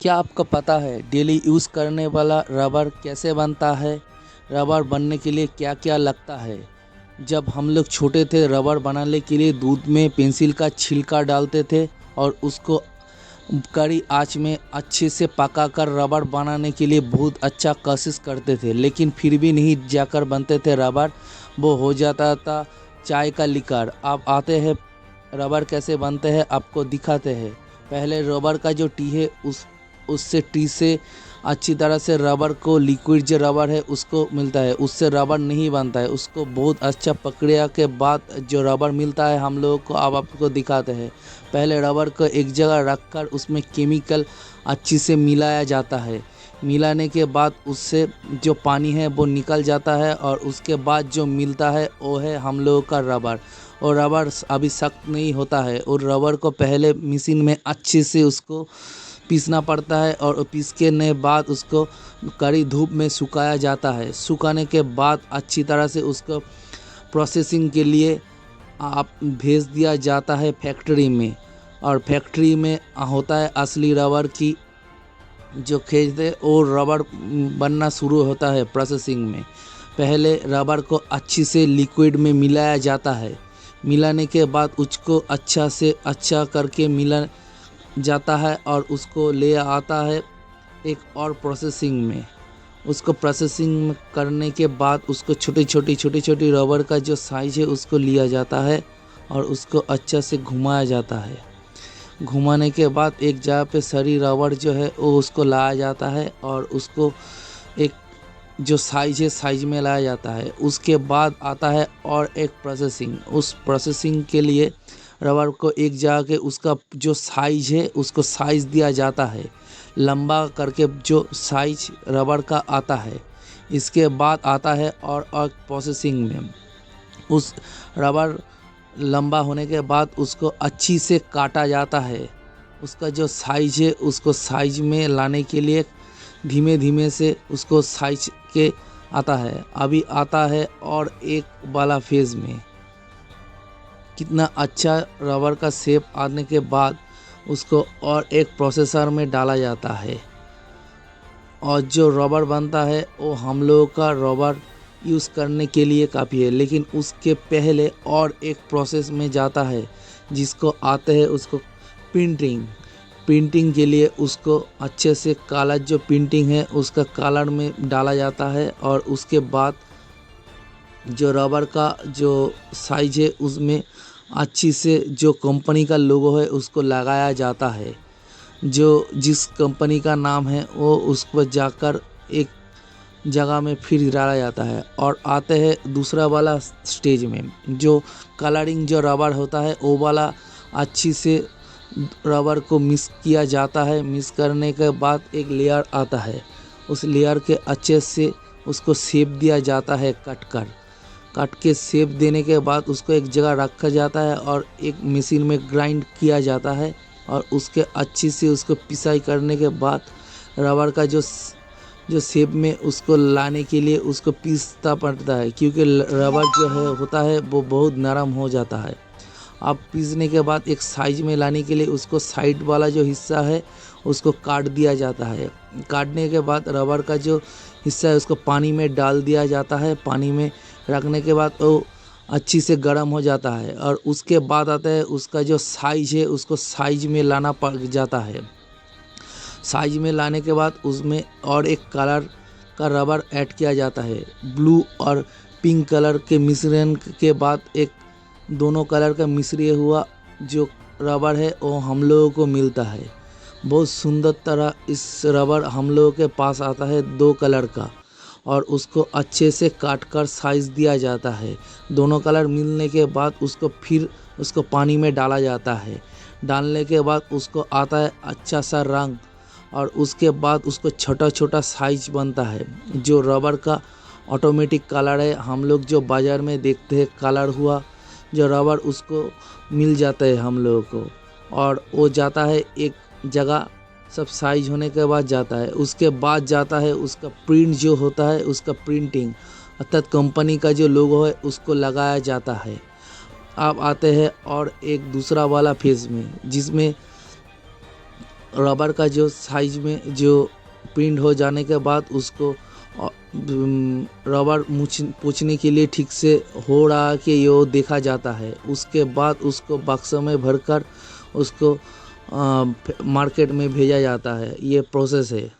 क्या आपको पता है डेली यूज़ करने वाला रबर कैसे बनता है? रबर बनने के लिए क्या क्या लगता है? जब हम लोग छोटे थे रबर बनाने के लिए दूध में पेंसिल का छिलका डालते थे और उसको कड़ी आंच में अच्छे से पकाकर रबर बनाने के लिए बहुत अच्छा कोशिश करते थे, लेकिन फिर भी नहीं जाकर बनते थे रबर। वो हो जाता था चाय का लिकर। अब आते हैं रबर कैसे बनते हैं, आपको दिखाते हैं। पहले रबर का जो टी है उससे टी से अच्छी तरह से रबर को लिक्विड जो रबर है उसको मिलता है, उससे रबर नहीं बनता है। उसको बहुत अच्छा प्रक्रिया के बाद जो रबर मिलता है हम लोगों को, अब आपको दिखाते हैं। पहले रबर को एक जगह रखकर उसमें केमिकल अच्छी से मिलाया जाता है। मिलाने के बाद उससे जो पानी है वो निकल जाता है और उसके बाद जो मिलता है वो है हम लोगों का रबर। और रबर अभी सख्त नहीं होता है और रबर को पहले मशीन में अच्छे से उसको पीसना पड़ता है और पीसने बाद उसको कड़ी धूप में सुखाया जाता है। सुखाने के बाद अच्छी तरह से उसको प्रोसेसिंग के लिए आप भेज दिया जाता है फैक्ट्री में। और फैक्ट्री में होता है असली रबर की जो खेत है और रबर बनना शुरू होता है प्रोसेसिंग में। पहले रबर को अच्छी से लिक्विड में मिलाया जाता है। मिलाने के बाद उसको अच्छा से अच्छा करके मिला जाता है और उसको ले आता है एक और प्रोसेसिंग में। उसको प्रोसेसिंग करने के बाद उसको छोटी छोटी रबर का जो साइज़ है उसको लिया जाता है और उसको अच्छा से घुमाया जाता है। घुमाने के बाद एक जगह पे सारी रबर जो है वो उसको लाया जाता है और उसको एक जो साइज़ है साइज़ में लाया जाता है। उसके बाद आता है और एक प्रोसेसिंग। उस प्रोसेसिंग के लिए रबर को एक जगह के उसका जो साइज़ है उसको साइज़ दिया जाता है, लंबा करके जो साइज रबर का आता है। इसके बाद आता है और प्रोसेसिंग में उस रबर लंबा होने के बाद उसको अच्छी से काटा जाता है। उसका जो साइज है उसको साइज में लाने के लिए धीमे धीमे से उसको साइज के आता है। अभी आता है और एक वाला फेज़ में कितना अच्छा रबर का शेप आने के बाद उसको और एक प्रोसेसर में डाला जाता है और जो रबर बनता है वो हम लोगों का रबर यूज़ करने के लिए काफ़ी है। लेकिन उसके पहले और एक प्रोसेस में जाता है जिसको आते हैं उसको प्रिंटिंग। प्रिंटिंग के लिए उसको अच्छे से काला जो प्रिंटिंग है उसका कलर में डाला जाता है और उसके बाद जो रबर का जो साइज है उसमें अच्छी से जो कंपनी का लोगो है उसको लगाया जाता है। जो जिस कंपनी का नाम है वो उसको जाकर एक जगह में फिर डाला जाता है। और आते हैं दूसरा वाला स्टेज में जो कलरिंग जो रबर होता है वो वाला अच्छी से रबर को मिक्स किया जाता है। मिक्स करने के बाद एक लेयर आता है, उस लेयर के अच्छे से उसको शेप दिया जाता है। कट के शेप देने के बाद उसको एक जगह रखा जाता है और एक मशीन में ग्राइंड किया जाता है और उसके अच्छी से उसको पिसाई करने के बाद रबर का जो शेप में उसको लाने के लिए उसको पीसता पड़ता है, क्योंकि रबर जो है होता है वो बहुत नरम हो जाता है। अब पीसने के बाद एक साइज में लाने के लिए उसको साइड वाला जो हिस्सा है उसको काट दिया जाता है। काटने के बाद रबर का जो हिस्सा है उसको पानी में डाल दिया जाता है। पानी में रखने के बाद वो अच्छी से गर्म हो जाता है और उसके बाद आता है उसका जो साइज है उसको साइज में लाना पड़ जाता है। साइज में लाने के बाद उसमें और एक कलर का रबर ऐड किया जाता है। ब्लू और पिंक कलर के मिश्रण के बाद एक दोनों कलर का मिश्रित हुआ जो रबर है वो हम लोगों को मिलता है। बहुत सुंदर तरह इस रबर हम लोगों के पास आता है 2 कलर का और उसको अच्छे से काट कर साइज़ दिया जाता है। दोनों कलर मिलने के बाद उसको फिर उसको पानी में डाला जाता है। डालने के बाद उसको आता है अच्छा सा रंग और उसके बाद उसको छोटा छोटा साइज बनता है। जो रबर का ऑटोमेटिक कलर है हम लोग जो बाज़ार में देखते हैं कलर हुआ जो रबर उसको मिल जाता है हम लोगों को और वो जाता है एक जगह सब साइज होने के बाद जाता है। उसके बाद जाता है उसका प्रिंट जो होता है उसका प्रिंटिंग अर्थात कंपनी का जो लोगो है उसको लगाया जाता है। अब आते हैं और एक दूसरा वाला फेज़ में जिसमें रबर का जो साइज में जो प्रिंट हो जाने के बाद उसको रबर पूछने के लिए ठीक से हो रहा कि ये देखा जाता है। उसके बाद उसको बक्सों में भरकर उसको मार्केट में भेजा जाता है। ये प्रोसेस है।